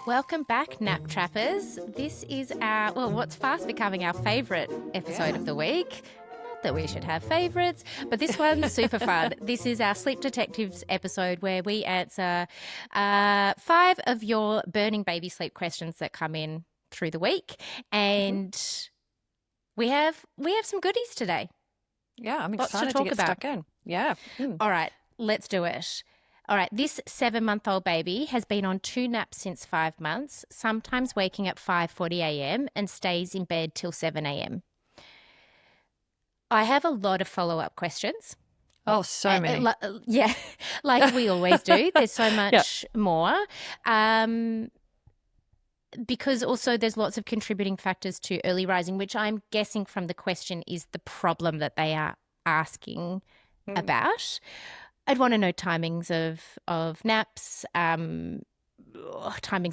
Welcome back, Nap Trappers. This is what's fast becoming our favourite episode of the week. Not that we should have favourites, but this one's super fun. This is our Sleep Detectives episode where we answer 5 of your burning baby sleep questions that come in through the week. And we have some goodies today. Yeah, I'm Lots to excited to talk get about. stuck in. Yeah. All right, let's do it. All right, this 7-month-old baby has been on 2 naps since 5 months, sometimes waking at 5:40 a.m. and stays in bed till 7 a.m. I have a lot of follow-up questions. Oh, so many. Yeah, like we always do. There's so much more. Because also there's lots of contributing factors to early rising, which I'm guessing from the question is the problem that they are asking about. I'd want to know timings of naps, timings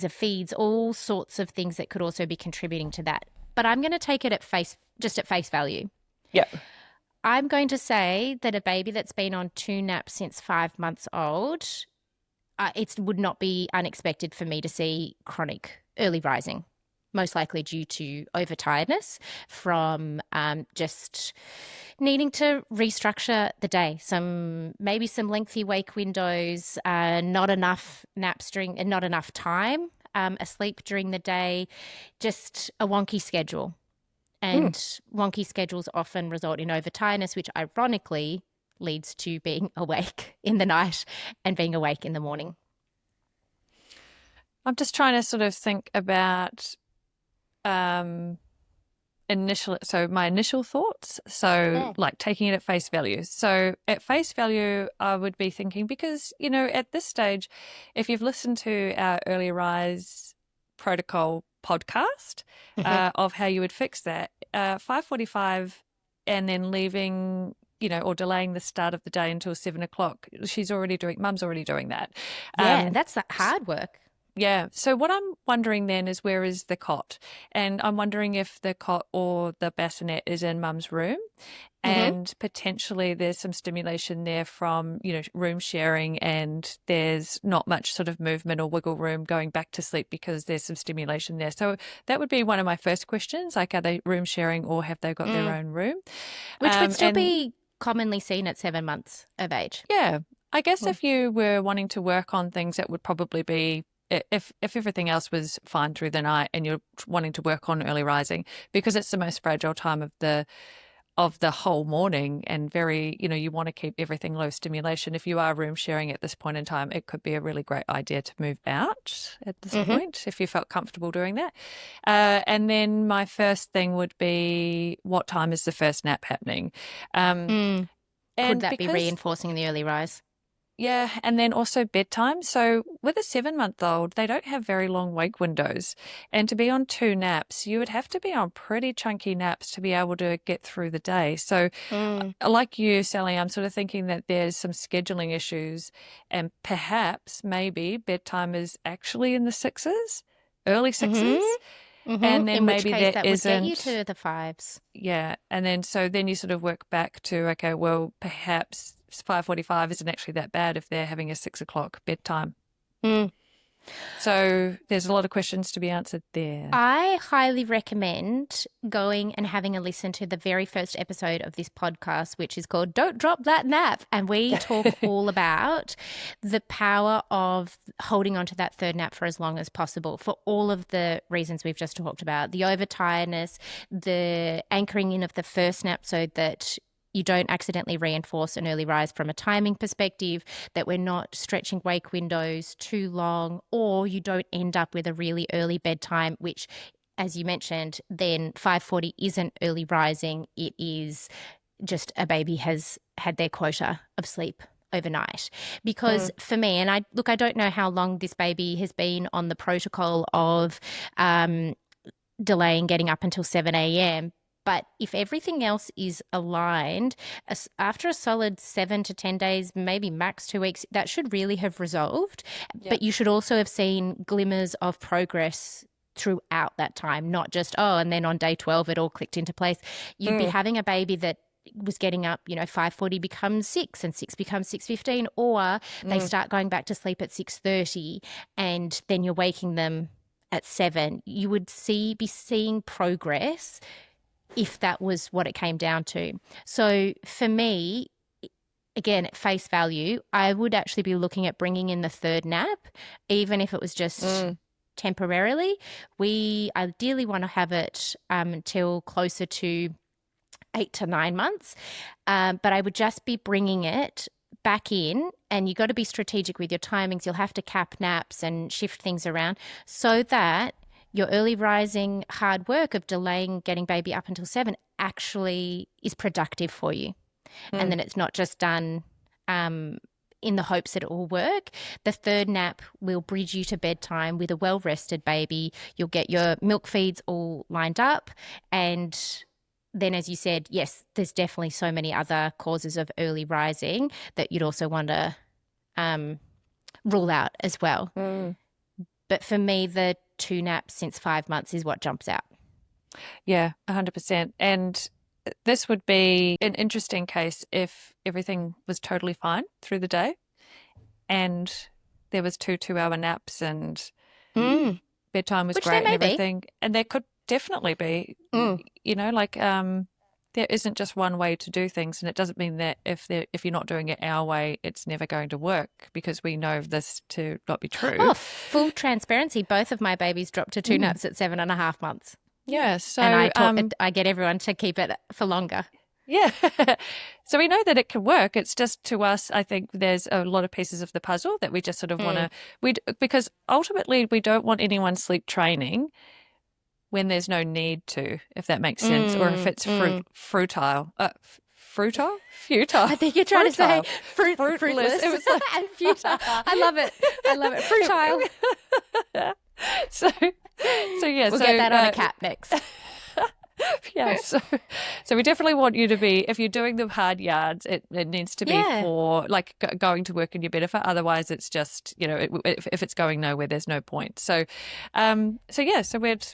of feeds, all sorts of things that could also be contributing to that. But I'm going to take it at face value. Yeah. I'm going to say that a baby that's been on 2 naps since 5 months old, it would not be unexpected for me to see chronic early rising, most likely due to overtiredness from just needing to restructure the day. Maybe some lengthy wake windows, not enough naps and not enough time asleep during the day, just a wonky schedule. And wonky schedules often result in overtiredness, which ironically leads to being awake in the night and being awake in the morning. I'm just trying to sort of think about my initial thoughts. So like taking it at face value. So at face value, I would be thinking, because, at this stage, if you've listened to our Early Rise protocol podcast of how you would fix that, 5:45 and then leaving, or delaying the start of the day until 7 o'clock. Mum's already doing that. Yeah, that's the hard work. Yeah. So what I'm wondering then is, where is the cot? And I'm wondering if the cot or the bassinet is in mum's room, and potentially there's some stimulation there from, room sharing, and there's not much sort of movement or wiggle room going back to sleep because there's some stimulation there. So that would be one of my first questions, like, are they room sharing or have they got their own room? Which would still be commonly seen at 7 months of age. Yeah. I guess if you were wanting to work on things, that would probably be, if everything else was fine through the night and you're wanting to work on early rising, because it's the most fragile time of the whole morning, and very, you want to keep everything low stimulation. If you are room sharing at this point in time, it could be a really great idea to move out at this point, if you felt comfortable doing that. And then my first thing would be, what time is the first nap happening? Could that be reinforcing the early rise? Yeah, and then also bedtime. So with a 7-month-old, they don't have very long wake windows. And to be on 2 naps, you would have to be on pretty chunky naps to be able to get through the day. So like you, Sally, I'm sort of thinking that there's some scheduling issues, and perhaps maybe bedtime is actually in the 6s, early 6s. And then in maybe which case there that isn't. would get you to the 5s. Yeah, and then you sort of work back to, okay, well, perhaps 5:45 isn't actually that bad if they're having a 6 o'clock bedtime. So there's a lot of questions to be answered there. I highly recommend going and having a listen to the very first episode of this podcast, which is called Don't Drop That Nap. And we talk all about the power of holding on to that third nap for as long as possible, for all of the reasons we've just talked about: the overtiredness, the anchoring in of the first nap so that you don't accidentally reinforce an early rise from a timing perspective, that we're not stretching wake windows too long, or you don't end up with a really early bedtime, which, as you mentioned, then 5:40 isn't early rising. It is just a baby has had their quota of sleep overnight. Because for me, and I don't know how long this baby has been on the protocol of delaying getting up until 7 a.m., but if everything else is aligned, after a solid 7 to 10 days, maybe max 2 weeks, that should really have resolved. Yep. But you should also have seen glimmers of progress throughout that time, not just, and then on day 12 it all clicked into place. You'd be having a baby that was getting up, 5:40 becomes 6 and 6 becomes 6:15, or they start going back to sleep at 6:30 and then you're waking them at 7. You would be seeing progress if that was what it came down to. So for me, again, at face value, I would actually be looking at bringing in the third nap, even if it was just temporarily. We ideally want to have it until closer to 8 to 9 months. But I would just be bringing it back in, and you got to be strategic with your timings. You'll have to cap naps and shift things around so that your early rising hard work of delaying getting baby up until 7 actually is productive for you. And then it's not just done in the hopes that it will work. The third nap will bridge you to bedtime with a well-rested baby. You'll get your milk feeds all lined up. And then, as you said, yes, there's definitely so many other causes of early rising that you'd also want to rule out as well. But for me, the 2 naps since 5 months is what jumps out. Yeah, 100%. And this would be an interesting case if everything was totally fine through the day and there was 2 2-hour naps and bedtime was Which great there and may everything. be. And there could definitely be, there isn't just one way to do things. And it doesn't mean that if you're not doing it our way, it's never going to work, because we know this to not be true. Oh, full transparency. Both of my babies dropped to 2 naps at 7.5 months. Yeah, so and I get everyone to keep it for longer. Yeah. So we know that it can work. It's just, to us, I think there's a lot of pieces of the puzzle that we just sort of want to, because ultimately we don't want anyone sleep training when there's no need to, if that makes sense, or if it's futile. Futile? I think you're trying to say fruitless. It was like, and futile. I love it. Futile. So yeah. We'll get that on a cap next. Yeah, so we definitely want you to be, if you're doing the hard yards, it needs to be for like going to work in your benefit. Otherwise, it's just, if it's going nowhere, there's no point. So we'd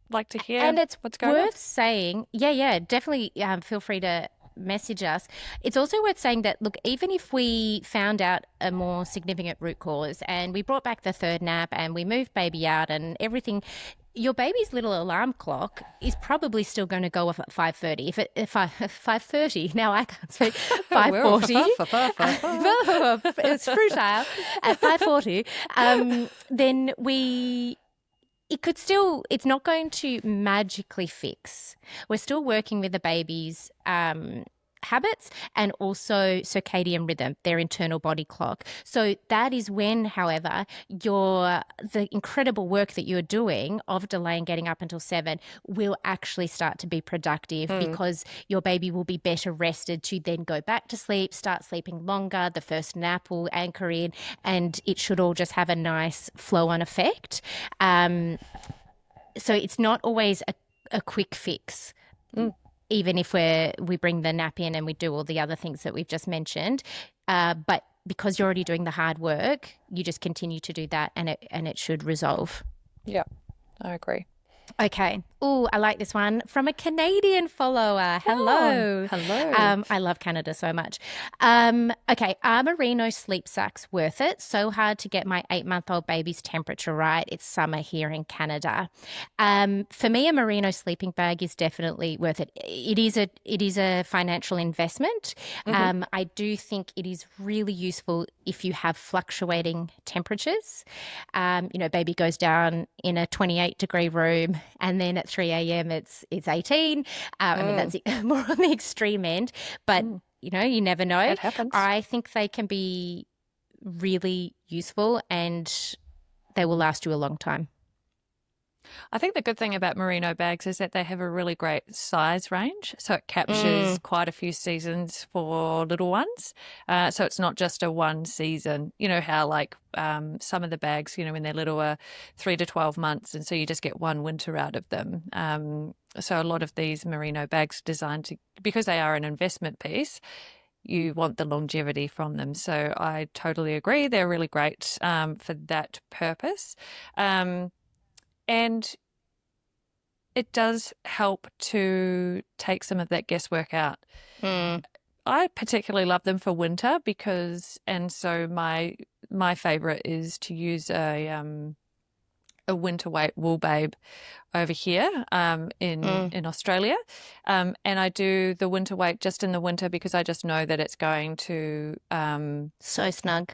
like to hear and it's what's going on. worth saying, definitely feel free to message us. It's also worth saying that, look, even if we found out a more significant root cause and we brought back the third nap and we moved baby out and everything, your baby's little alarm clock is probably still going to go off at 5:30. If 5:30, now I can't speak, 5:40. It's futile at 5:40. Then it's not going to magically fix. We're still working with the baby's habits and also circadian rhythm, their internal body clock. So that is when, however, the incredible work that you're doing of delaying getting up until 7 will actually start to be productive, because your baby will be better rested to then go back to sleep, start sleeping longer, the first nap will anchor in, and it should all just have a nice flow-on effect. So it's not always a quick fix. Even if we bring the nap in and we do all the other things that we've just mentioned. But because you're already doing the hard work, you just continue to do that and it should resolve. Yeah, I agree. Okay. Oh, I like this one from a Canadian follower. Hello. Oh, hello. I love Canada so much. Okay. Are Merino sleep sacks worth it? So hard to get my 8-month-old baby's temperature right. It's summer here in Canada. For me, a Merino sleeping bag is definitely worth it. It is a financial investment. I do think it is really useful if you have fluctuating temperatures. Baby goes down in a 28-degree room, and then at 3 a.m. it's 18. I mean, that's more on the extreme end, but you never know. It happens. I think they can be really useful and they will last you a long time. I think the good thing about Merino bags is that they have a really great size range. So it captures quite a few seasons for little ones. So it's not just a one season. You know how like some of the bags, when they're little, are 3 to 12 months. And so you just get one winter out of them. So a lot of these Merino bags designed because they are an investment piece, you want the longevity from them. So I totally agree. They're really great for that purpose. And it does help to take some of that guesswork out. Mm. I particularly love them for winter and so my favorite is to use a winter weight wool babe over here in Australia. And I do the winter weight just in the winter because I just know that it's going to So snug.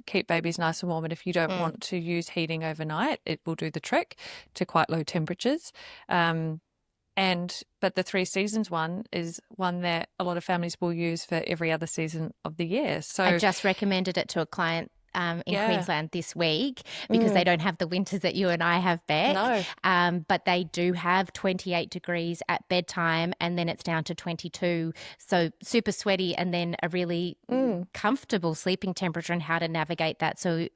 keep babies nice and warm. And if you don't Mm. want to use heating overnight, it will do the trick to quite low temperatures. Um, but the three seasons one is one that a lot of families will use for every other season of the year. I So just recommended it to a client in yeah, Queensland this week because they don't have the winters that you and I have, Beck. no, But they do have 28 degrees at bedtime and then it's down to 22. So super sweaty and then a really comfortable sleeping temperature and how to navigate that. So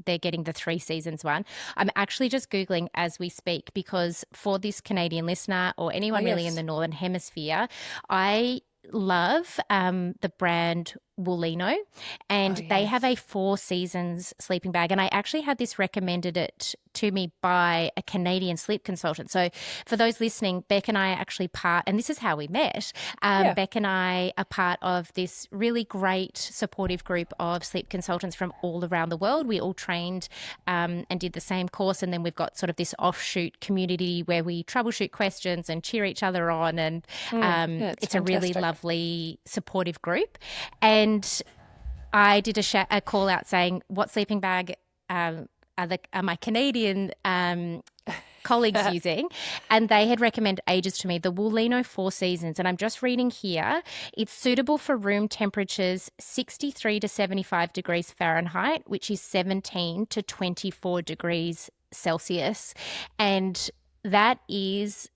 they're getting the three seasons one. I'm actually just Googling as we speak because for this Canadian listener or oh anyone really in yes, the Northern Hemisphere, I love the brand Woolino, oh and they have a yes, four seasons sleeping bag. And I actually had this recommended it to me by a Canadian sleep consultant. So for those listening, Beck and I are actually and this is how we met. yeah. Beck and I are part of this really great supportive group of sleep consultants from all around the world. We all trained and did the same course. And then we've got sort of this offshoot community where we troubleshoot questions and cheer each other on. And Yeah, it's it's a really fantastic. lovely supportive group. And I did a call out saying, what sleeping bag are my Canadian colleagues using? And they had recommended ages to me, the Woolino Four Seasons. And I'm just reading here, it's suitable for room temperatures 63 to 75 degrees Fahrenheit, which is 17 to 24 degrees Celsius. And that means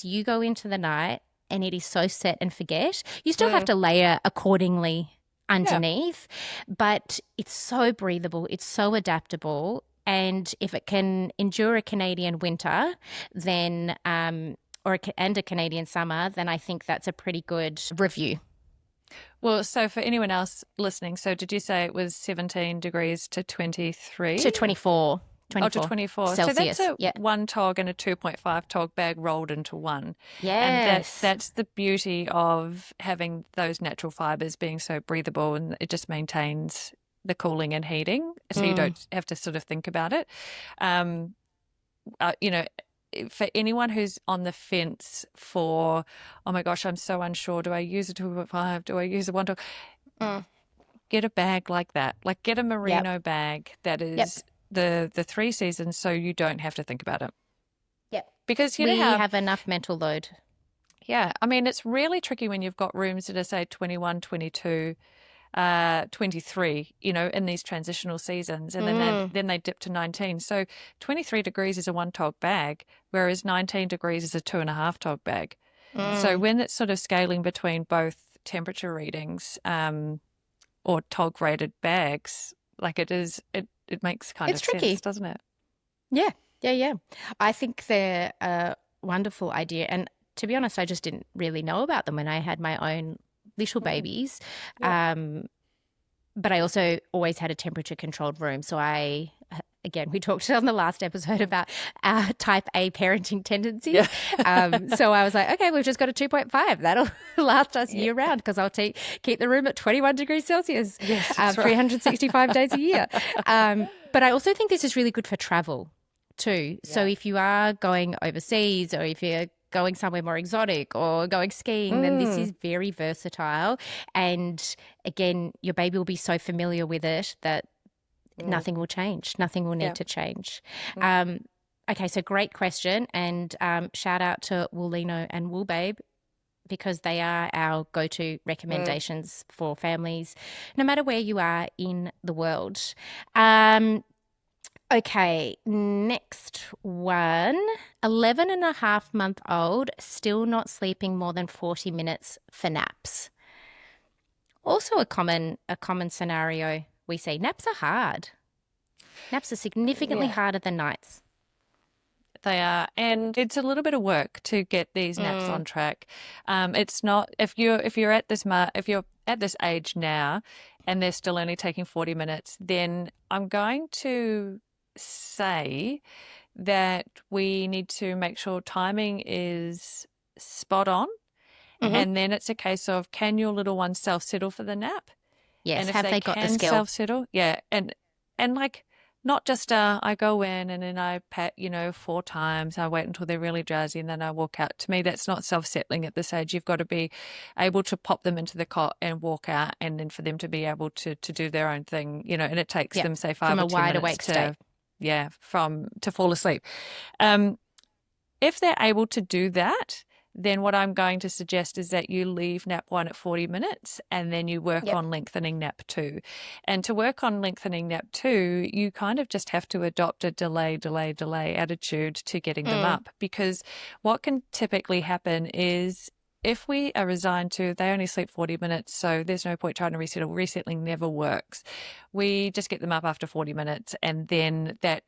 you go into the night and it is so set and forget. You still have Mm, to layer accordingly yeah. underneath, but it's so breathable, it's so adaptable. And if it can endure a Canadian winter, then and a Canadian summer, then I think that's a pretty good review. Well, so for anyone else listening, so did you say it was 17 degrees to To 23? 24, Oh, to 24 24. So that's Celsius. a Yeah. one tog and a 2.5 tog bag rolled into one. And Yes. that's the beauty of having those natural fibers being so breathable, and it just maintains the cooling and heating, so you Mm. don't have to sort of think about it. Um, you know, for anyone who's on the fence for, oh my gosh, I'm so unsure. Do I use a 2.5? Do I use a one tog? Mm. Get a bag like that. Like get a Yep. merino bag that Yep. is the three seasons, so you don't have to think about it. Yep. Because you know We how, have enough mental load. yeah, I mean, it's really tricky when you've got rooms that are, say, 21, 22, 23, in these transitional seasons, and Mm. then they dip to 19. So 23 degrees is a one tog bag, whereas 19 degrees is a 2.5 tog bag. So Mm. when it's sort of scaling between both temperature readings, or tog rated bags, like it makes kind It's of sense, tricky. doesn't it? Yeah, yeah, yeah. I think they're a wonderful idea. And to be honest, I just didn't really know about them when I had my own little Mm. babies. Yeah. Um, but I also always had a temperature controlled room. So again, we talked on the last episode Mm. about type A parenting tendencies. Yeah. So I was like, okay, we've just got a 2.5. That'll last us Yeah. year round because I'll keep the room at 21 degrees Celsius, Yes, that's right. 365 days a year. But I also think this is really good for travel too. So Yeah. if you are going overseas or if you're going somewhere more exotic or going skiing, then this Mm. is very versatile. And again, your baby will be so familiar with it that Mm. nothing will change. Nothing will need Yeah. to change. Mm. Um, okay, so great question. And shout out to Woolino and Woolbabe because they are our go to Mm. recommendations for families, no matter where you are in the world. Okay, next one. 11 and a half month old, still not sleeping more than 40 minutes for naps. Also a common scenario we see. Naps are hard. Naps are significantly Yeah, harder than nights. they are, and it's a little bit of work to get these naps Mm. on track. It's not if you're at this age now, and they're still only taking 40 minutes, then I'm going to say that we need to make sure timing is spot on Mm-hmm. And then it's a case of, can your little one self-settle for the nap? Yes. And if Have they they got the can skill? self-settle, yeah. And like, not just I go in and then I pat, 4 times. I wait until they're really drowsy and then I walk out. To me, that's not self-settling at this age. You've got to be able to pop them into the cot and walk out, and then for them to be able to do their own thing, and it takes Yep. them, say, From 5 or a 10 wide minutes awake state. to fall asleep. Um, if they're able to do that, then what I'm going to suggest is that you leave nap 1 at 40 minutes and then you work Yep. on lengthening nap 2. And to work on lengthening nap 2, you kind of just have to adopt a delay attitude to getting them Mm. up, because what can typically happen is, if we are resigned to they only sleep 40 minutes, so there's no point trying to resettle, resettling never works. We just get them up after 40 minutes, and then that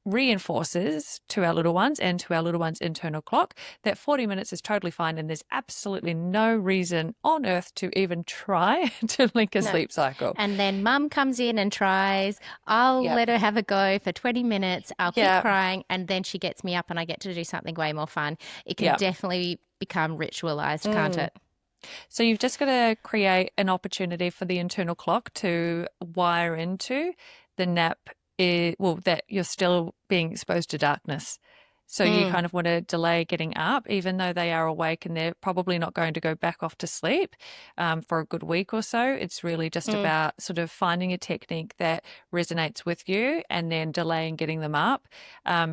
reinforces to our little ones and to our little ones' internal clock that 40 minutes is totally fine, and there's absolutely no reason on earth to even try to link a No. sleep cycle. And then mum comes in and tries. I'll Yep. let her have a go for 20 minutes. I'll keep Yep. crying, and then she gets me up and I get to do something way more fun. It can Yep. definitely become ritualized, can't it? So you've just got to create an opportunity for the internal clock to wire into the nap, that you're still being exposed to darkness. So you Mm. kind of want to delay getting up, even though they are awake and they're probably not going to go back off to sleep for a good week or so. It's really just Mm. about sort of finding a technique that resonates with you and then delaying getting them up,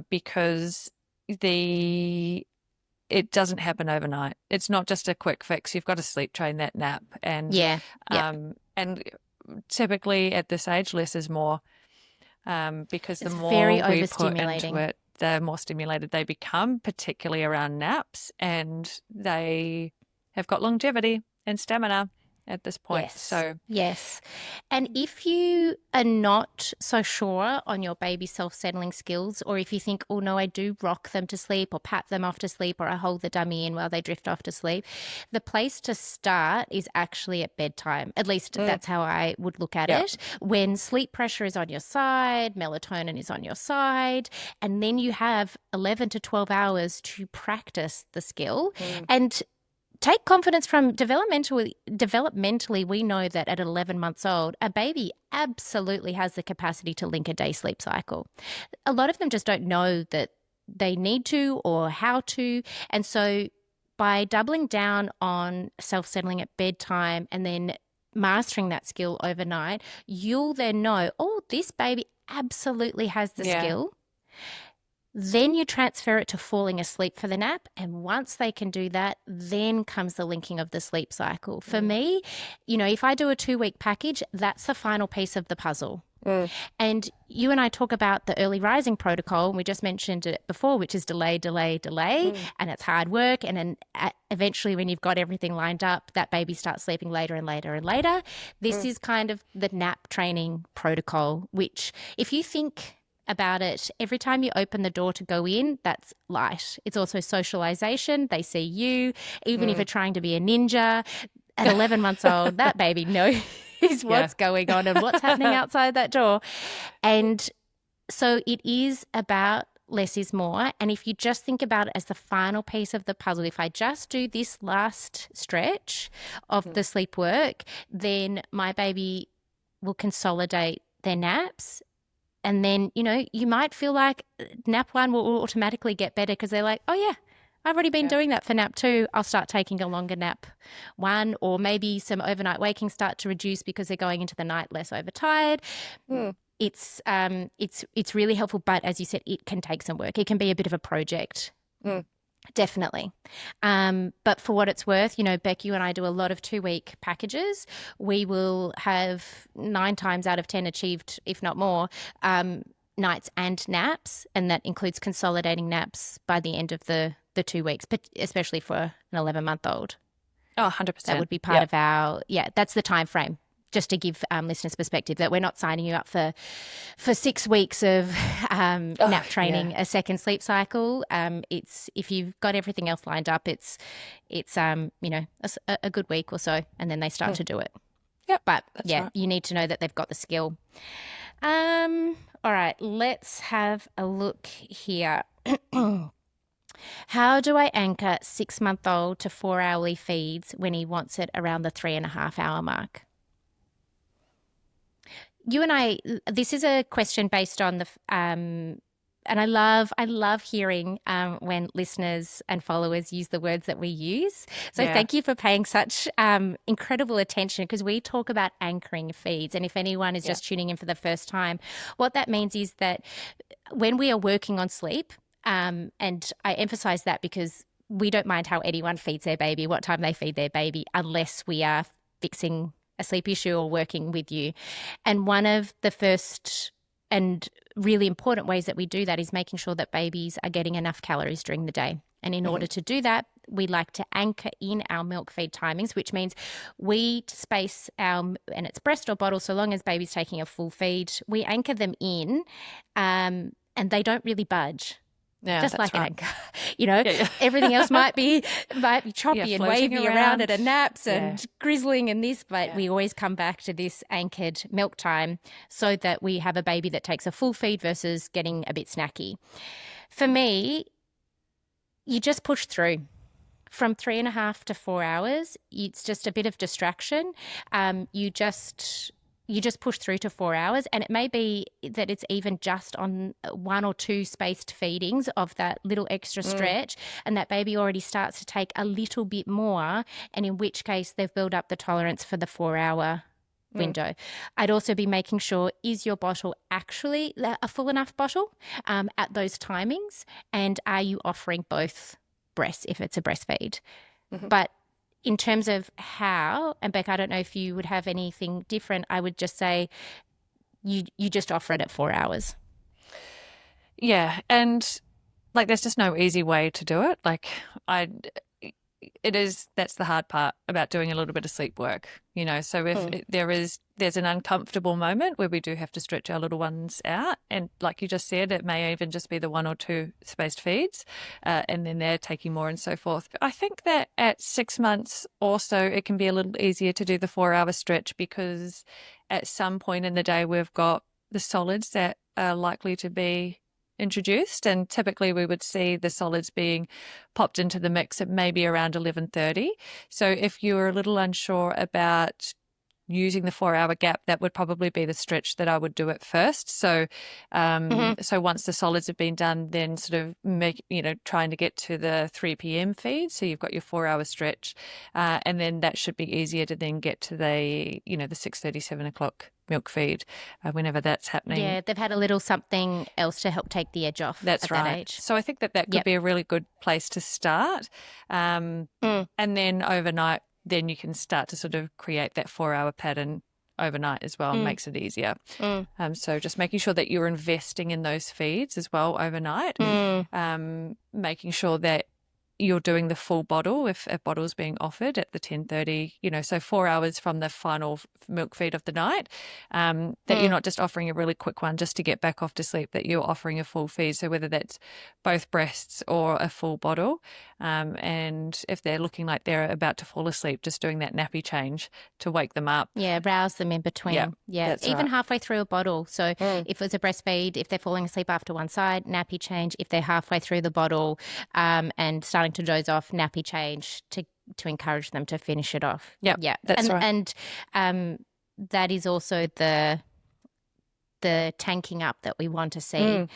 because it doesn't happen overnight. It's not just a quick fix. You've got to sleep train that nap, and Yeah. Yep. and typically at this age, less is more, because the It's very more we put into overstimulating. it, the more stimulated they become, particularly around naps, and they have got longevity and stamina at this point. Yes. So, Yes. And if you are not so sure on your baby's self-settling skills, or if you think, oh no, I do rock them to sleep or pat them off to sleep, or I hold the dummy in while they drift off to sleep, the place to start is actually at bedtime. At least that's how I would look at yeah, it. When sleep pressure is on your side, melatonin is on your side, and then you have 11 to 12 hours to practice the skill. And take confidence from developmentally, we know that at 11 months old, a baby absolutely has the capacity to link a day sleep cycle. A lot of them just don't know that they need to or how to. And so by doubling down on self-settling at bedtime and then mastering that skill overnight, you'll then know, oh, this baby absolutely has the yeah, skill. Then you transfer it to falling asleep for the nap. And once they can do that, then comes the linking of the sleep cycle. For me, if I do a 2-week package, that's the final piece of the puzzle. And you and I talk about the early rising protocol, and we just mentioned it before, which is delay, delay, delay, and it's hard work. And then eventually, when you've got everything lined up, that baby starts sleeping later and later and later. This is kind of the nap training protocol, which, if you think about it, every time you open the door to go in, that's light. It's also socialization. They see you, even if you're trying to be a ninja. At 11 months old, that baby knows what's going on and what's happening outside that door. And so it is about less is more. And if you just think about it as the final piece of the puzzle, if I just do this last stretch of the sleep work, then my baby will consolidate their naps. And then, you might feel like nap 1 will automatically get better because they're like, oh, yeah, I've already been doing that for nap 2. I'll start taking a longer nap 1, or maybe some overnight waking start to reduce because they're going into the night less overtired. It's really helpful. But as you said, it can take some work. It can be a bit of a project. Definitely. But for what it's worth, Beck, you and I do a lot of 2-week packages. We will have 9 times out of 10 achieved, if not more, nights and naps. And that includes consolidating naps by the end of the 2 weeks, but especially for an 11-month-old. Oh, 100%. That would be part of our, that's the time frame. Just to give listeners perspective, that we're not signing you up for 6 weeks of nap training, a second sleep cycle. It's, if you've got everything else lined up, it's a good week or so, and then they start to do it. Yep, But right. You need to know that they've got the skill. All right, let's have a look here. How do I anchor 6-month-old to 4 hourly feeds when he wants it around the 3.5 hour mark? You and I, this is a question based on and I love hearing when listeners and followers use the words that we use. So Yeah. thank you for paying such incredible attention, because we talk about anchoring feeds. And if anyone is Yeah. just tuning in for the first time, what that means is that when we are working on sleep, and I emphasize that because we don't mind how anyone feeds their baby, what time they feed their baby, unless we are fixing a sleep issue or working with you. And one of the first and really important ways that we do that is making sure that babies are getting enough calories during the day. And in order to do that, we like to anchor in our milk feed timings, which means we space and it's breast or bottle, so long as baby's taking a full feed, we anchor them in, and they don't really budge. Yeah, Just that's like an right. anchor, you know, Yeah. everything else might be choppy and Floating wavy around it around. and naps Yeah. and grizzling and this, but Yeah. we always come back to this anchored milk time so that we have a baby that takes a full feed versus getting a bit snacky. For me, you just push through. From 3.5 to 4 hours, it's just a bit of distraction. You just push through to 4 hours, and it may be that it's even just on one or two spaced feedings of that little extra stretch, and that baby already starts to take a little bit more, and in which case they've built up the tolerance for the 4 hour window. I'd also be making sure, is your bottle actually a full enough bottle at those timings, and are you offering both breasts if it's a breastfeed? But in terms of how, and Beck, I don't know if you would have anything different, I would just say you just offer it at 4 hours. Yeah, and like there's just no easy way to do it. Like I that's the hard part about doing a little bit of sleep work, you know. So if there's an uncomfortable moment where we do have to stretch our little ones out, and like you just said, it may even just be the one or two spaced feeds, and then they're taking more and so forth. I think that at 6 months also it can be a little easier to do the 4 hour stretch, because at some point in the day we've got the solids that are likely to be introduced, and typically we would see the solids being popped into the mix at maybe around 11:30. So if you're a little unsure about using the 4 hour gap, that would probably be the stretch that I would do it first. So so once the solids have been done, then sort of trying to get to the 3 p.m. feed, so you've got your 4 hour stretch, and then that should be easier to then get to the 6:30, 7 o'clock milk feed, whenever that's happening. Yeah, they've had a little something else to help take the edge off. That's at right. That age. So I think that could be a really good place to start. And then overnight, then you can start to sort of create that 4 hour pattern overnight as well, and makes it easier. So just making sure that you're investing in those feeds as well overnight, making sure that you're doing the full bottle if a bottle is being offered at the 10:30, so 4 hours from the final milk feed of the night, that you're not just offering a really quick one just to get back off to sleep, that you're offering a full feed. So whether that's both breasts or a full bottle, and if they're looking like they're about to fall asleep, just doing that nappy change to wake them up. Yeah, rouse them in between. Yeah, even right. halfway through a bottle. So if it's a breastfeed, if they're falling asleep after one side, nappy change. If they're halfway through the bottle and starting to doze off, nappy change to encourage them to finish it off. Yeah, that's right. And that is also the tanking up that we want to see.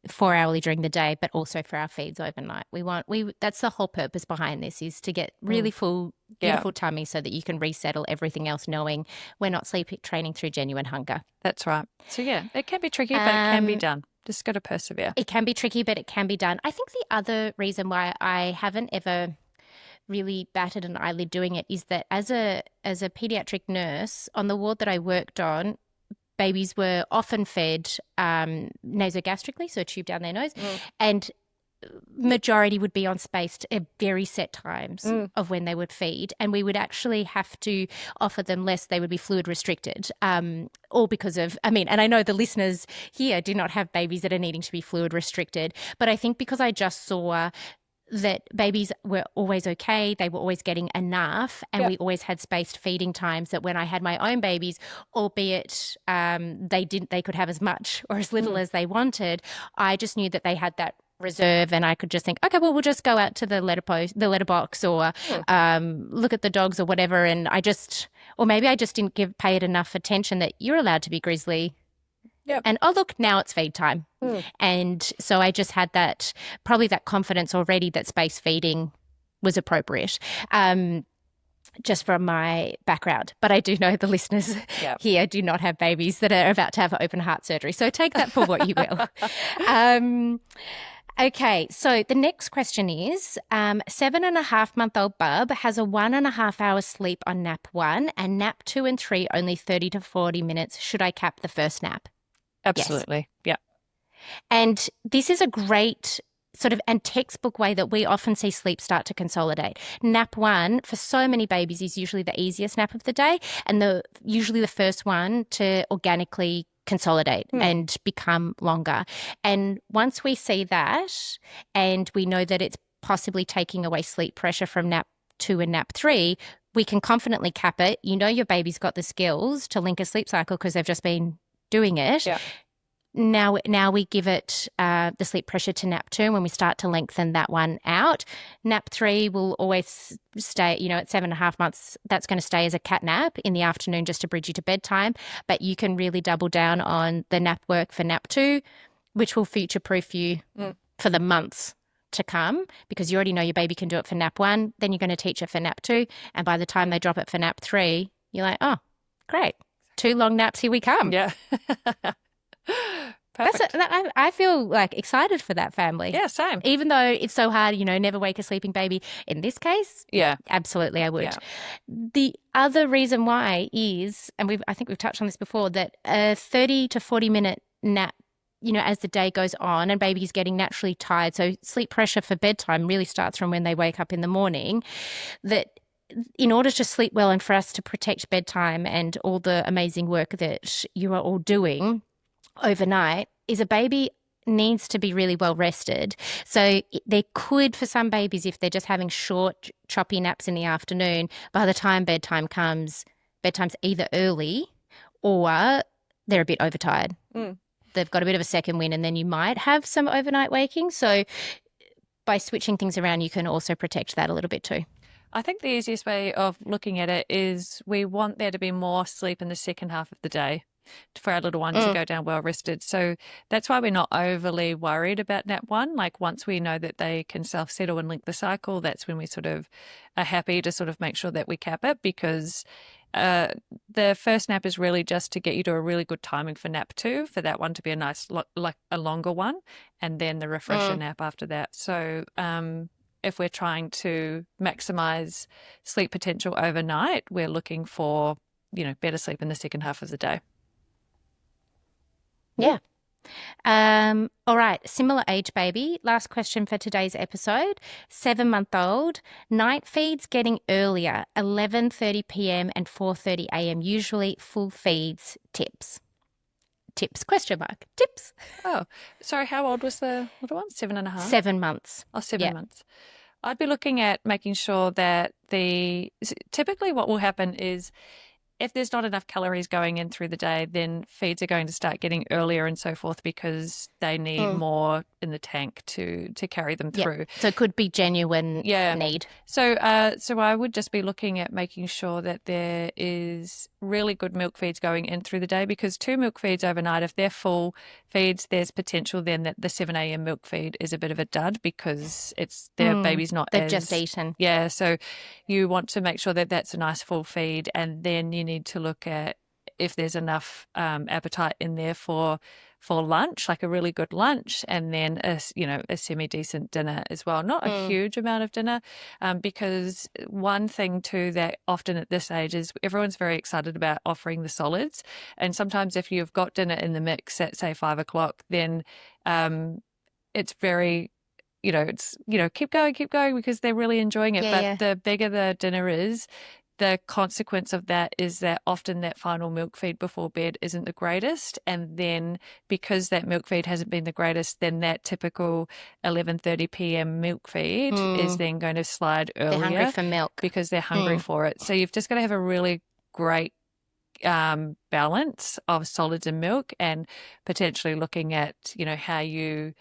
4 hourly during the day, but also for our feeds overnight. That's the whole purpose behind this, is to get really full, beautiful tummy so that you can resettle everything else, knowing we're not sleep training through genuine hunger. That's right. So yeah, it can be tricky, but it can be done. Just got to persevere. It can be tricky, but it can be done. I think the other reason why I haven't ever really batted an eyelid doing it is that as a pediatric nurse on the ward that I worked on, babies were often fed nasogastrically, so a tube down their nose, and majority would be on spaced at very set times of when they would feed, and we would actually have to offer them less. They would be fluid restricted, all because of, and I know the listeners here do not have babies that are needing to be fluid restricted, but I think because I just saw that babies were always okay, they were always getting enough, and we always had spaced feeding times, that when I had my own babies, albeit they could have as much or as little as they wanted, I just knew that they had that reserve, and I could just think, okay, well, we'll just go out to the letterbox, or look at the dogs or whatever. And or maybe I just didn't pay it enough attention that you're allowed to be grizzly. Yep. And oh, look, now it's feed time. And so I just had probably that confidence already that space feeding was appropriate. Just from my background. But I do know the listeners here do not have babies that are about to have open heart surgery. So take that for what you will. Okay, so the next question is 7.5-month-old Bub has a 1.5 hour sleep on nap 1 and nap 2 and 3 only 30 to 40 minutes. Should I cap the first nap? Absolutely. Yes. Yeah. And this is a great sort of and textbook way that we often see sleep start to consolidate. Nap 1 for so many babies is usually the easiest nap of the day, and usually the first one to organically consolidate and become longer. And once we see that and we know that it's possibly taking away sleep pressure from nap 2 and nap 3, we can confidently cap it. You know your baby's got the skills to link a sleep cycle because they've just been doing it. Yeah. Now we give it the sleep pressure to nap 2 when we start to lengthen that one out. Nap 3 will always stay, at 7.5 months, that's going to stay as a cat nap in the afternoon just to bridge you to bedtime. But you can really double down on the nap work for nap 2, which will future-proof you for the months to come, because you already know your baby can do it for nap 1. Then you're going to teach it for nap 2. And by the time they drop it for nap 3, you're like, oh, great. 2 long naps, here we come. Yeah. Perfect. I feel like excited for that family. Yeah, same. Even though it's so hard, never wake a sleeping baby. In this case, absolutely I would. Yeah. The other reason why is, and I think we've touched on this before, that a 30 to 40 minute nap, as the day goes on and baby's getting naturally tired, so sleep pressure for bedtime really starts from when they wake up in the morning, that in order to sleep well and for us to protect bedtime and all the amazing work that you are all doing overnight, is a baby needs to be really well rested. So there could, for some babies, if they're just having short, choppy naps in the afternoon, by the time bedtime comes, bedtime's either early or they're a bit overtired. They've got a bit of a second wind, and then you might have some overnight waking. So by switching things around, you can also protect that a little bit too. I think the easiest way of looking at it is we want there to be more sleep in the second half of the day for our little one to go down well rested. So that's why we're not overly worried about nap 1. Like once we know that they can self-settle and link the cycle, that's when we sort of are happy to sort of make sure that we cap it, because the first nap is really just to get you to a really good timing for nap 2, for that one to be a nice, like a longer one, and then the refresher nap after that. So if we're trying to maximize sleep potential overnight, we're looking for, better sleep in the second half of the day. Yeah. All right. Similar age baby. Last question for today's episode. 7-month-old. Night feeds getting earlier, 11:30 p.m. and 4:30 a.m. Usually full feeds. Tips? Question mark. Tips. Oh, sorry. How old was the little one? 7.5? 7 months. Oh, 7 months. I'd be looking at making sure that typically what will happen is, if there's not enough calories going in through the day, then feeds are going to start getting earlier and so forth, because they need more in the tank to carry them through. So it could be genuine need. So I would just be looking at making sure that there is really good milk feeds going in through the day, because 2 milk feeds overnight, if they're full feeds, there's potential then that the 7 a.m. milk feed is a bit of a dud, because their baby's not They've just eaten. Yeah, so you want to make sure that that's a nice full feed, and then you need to look at if there's enough appetite in there for lunch, like a really good lunch, and then a semi-decent dinner as well. Not a huge amount of dinner, because one thing too that often at this age is everyone's very excited about offering the solids, and sometimes if you've got dinner in the mix at say 5 o'clock, then it's very keep going because they're really enjoying it. But the bigger the dinner is, the consequence of that is that often that final milk feed before bed isn't the greatest. And then because that milk feed hasn't been the greatest, then that typical 11:30 p.m. milk feed is then going to slide earlier. They're hungry for milk. Because they're hungry for it. So you've just got to have a really great balance of solids and milk, and potentially looking at, how you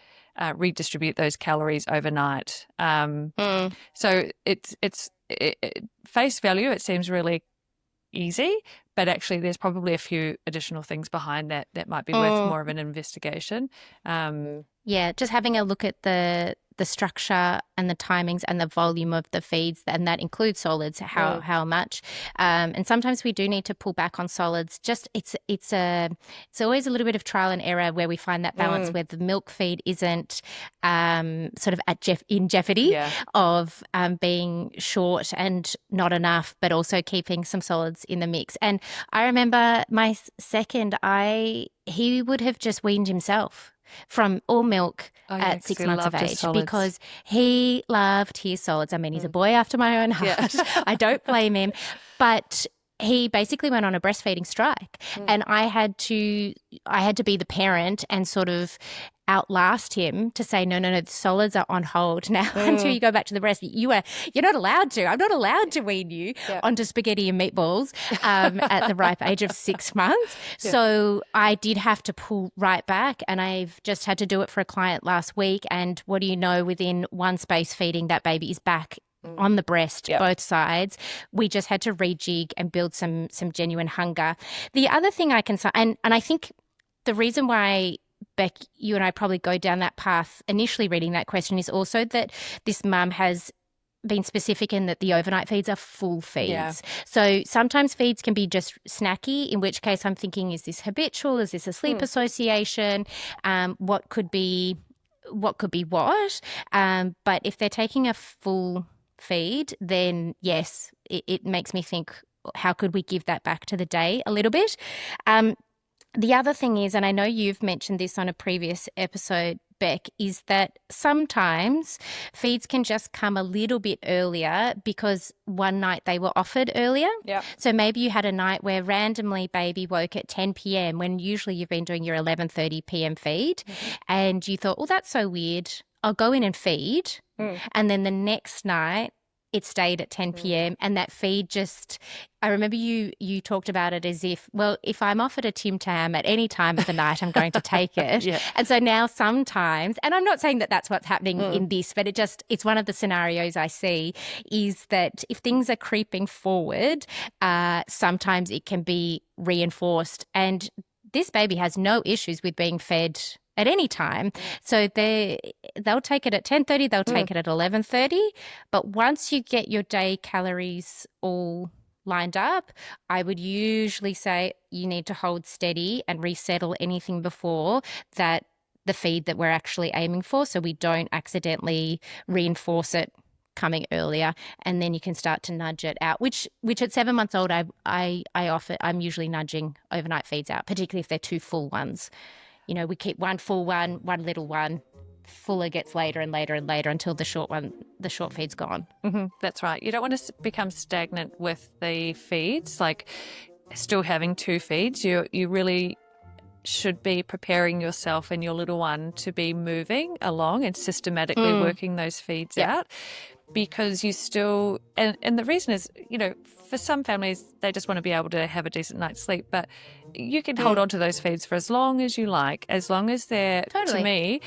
redistribute those calories overnight. Mm. So face value, it seems really easy, but actually there's probably a few additional things behind that might be worth more of an investigation. Yeah, just having a look at the structure and the timings and the volume of the feeds, and that includes solids, how much. And sometimes we do need to pull back on solids. Just it's always a little bit of trial and error where we find that balance where the milk feed isn't sort of in jeopardy of being short and not enough, but also keeping some solids in the mix. And I remember my second, he would have just weaned himself from all milk at 6 months of age because he loved his solids. I mean, he's a boy after my own heart. I don't blame him. But he basically went on a breastfeeding strike, and I had to be the parent and sort of outlast him to say, no, the solids are on hold now until you go back to the breast. You're not allowed to. I'm not allowed to wean you onto spaghetti and meatballs at the ripe age of 6 months. So I did have to pull right back, and I've just had to do it for a client last week. And what do you know, within one space feeding, that baby is back on the breast, both sides. We just had to rejig and build some genuine hunger. The other thing I can say, and I think the reason why, Beck, you and I probably go down that path initially reading that question is also that this mum has been specific in that the overnight feeds are full feeds. Yeah. So sometimes feeds can be just snacky, in which case I'm thinking, is this habitual? Is this a sleep association? What could be what? But if they're taking a full feed, then yes, it makes me think, how could we give that back to the day a little bit? The other thing is, and I know you've mentioned this on a previous episode, Beck, is that sometimes feeds can just come a little bit earlier because one night they were offered earlier. Yep. So maybe you had a night where randomly baby woke at 10 p.m. when usually you've been doing your 11:30 p.m. feed, and you thought, oh, that's so weird. I'll go in and feed. And then the next night it stayed at 10 p.m. and that feed just, I remember you talked about it as if, well, if I'm offered a Tim Tam at any time of the night, I'm going to take it. And so now sometimes, and I'm not saying that that's what's happening in this, but it's one of the scenarios I see is that if things are creeping forward, sometimes it can be reinforced. And this baby has no issues with being fed at any time. So they'll take it at 10:30, they'll take it at 11:30. But once you get your day calories all lined up, I would usually say you need to hold steady and resettle anything before that, the feed that we're actually aiming for, so we don't accidentally reinforce it coming earlier, and then you can start to nudge it out, which at 7 months old I'm usually nudging overnight feeds out, particularly if they're two full ones. You know, we keep one full one little one. Fuller gets later and later and later until the short feed's gone. That's right. You don't want to become stagnant with the feeds, like still having two feeds. You really should be preparing yourself and your little one to be moving along and systematically working those feeds out, because you still, and the reason is, you know, for some families, they just want to be able to have a decent night's sleep, but you can hold on to those feeds for as long as you like, as long as they're, to me,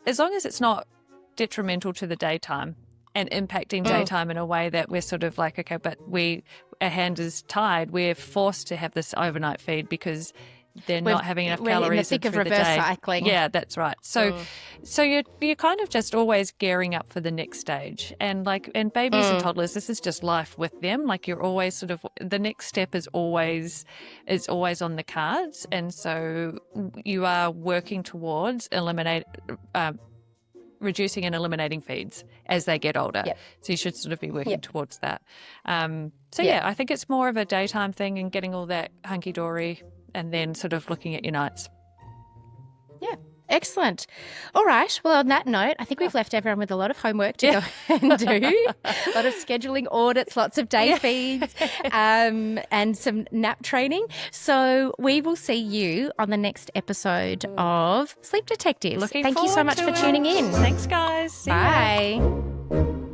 as long as it's not detrimental to the daytime and impacting daytime in a way that we're sort of like, okay, but our hand is tied, we're forced to have this overnight feed because they're not having enough calories in the thick of reverse cycling. Yeah, that's right. So you're kind of just always gearing up for the next stage. And babies and toddlers, this is just life with them. Like, you're always sort of, the next step is always on the cards. And so you are working towards reducing and eliminating feeds as they get older. So you should sort of be working towards that. I think it's more of a daytime thing and getting all that hunky-dory, and then sort of looking at your nights. Yeah, excellent. All right. Well, on that note, I think we've left everyone with a lot of homework to go and do. A lot of scheduling audits, lots of day feeds, and some nap training. So we will see you on the next episode of Sleep Detectives. Thank you so much for tuning in. Thanks, guys. See Bye. ya.